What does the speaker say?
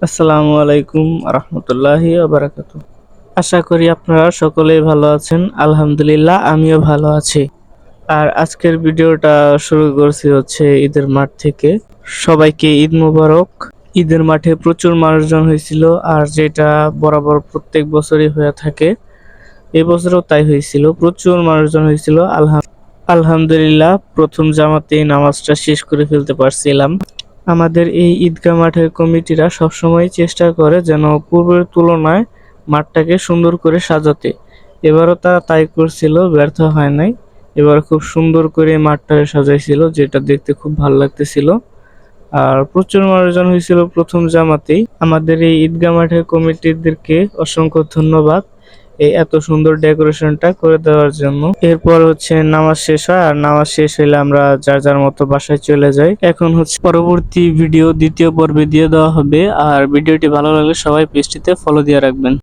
আসসালামু আলাইকুম রহমতুল্লাহি ওয়া বারাকাতুহু। আশা করি আপনারা সকলেই ভালো আছেন। আলহামদুলিল্লাহ আমিও ভালো আছি। আর আজকের ভিডিওটা শুরু করছি হচ্ছে ঈদের মাঠ থেকে। সবাইকে ঈদ মোবারক। ঈদের মাঠে প্রচুর মানুষজন হয়েছিল, আর যেটা বরাবর প্রত্যেক বছরই হয়ে থাকে, এবছরও তাই হয়েছিল। প্রচুর মানুষজন হয়েছিল। আলহামদুলিল্লাহ প্রথম জামাতেই নামাজটা শেষ করে ফেলতে পারছিলাম। আমাদের এই ঈদগাহ মাঠের কমিটিরা সবসময় চেষ্টা করে যেন পূর্বের তুলনায় মাঠটাকে সুন্দর করে সাজাতে। এবারও তারা তাই করছিল, ব্যর্থ হয় নাই। এবার খুব সুন্দর করে মাঠটাকে সাজাইছিল, যেটা দেখতে খুব ভালো লাগতেছিল। আর প্রচুর মানুষজন হয়েছিল প্রথম জামাতেই। আমাদের এই ঈদগাহ মাঠের কমিটিদেরকে অসংখ্য ধন্যবাদ এই এত সুন্দর ডেকোরেশনটা করে দেওয়ার জন্য। এরপর হচ্ছে নামাজ শেষ হয়, আর নামাজ শেষ হলে আমরা যার যার মতো বাসায় চলে যাই। এখন হচ্ছে পরবর্তী ভিডিও দ্বিতীয় পর্বে দিয়ে দেওয়া হবে। আর ভিডিওটি ভালো লাগলে সবাই পেজটিতে ফলো দিয়ে রাখবেন।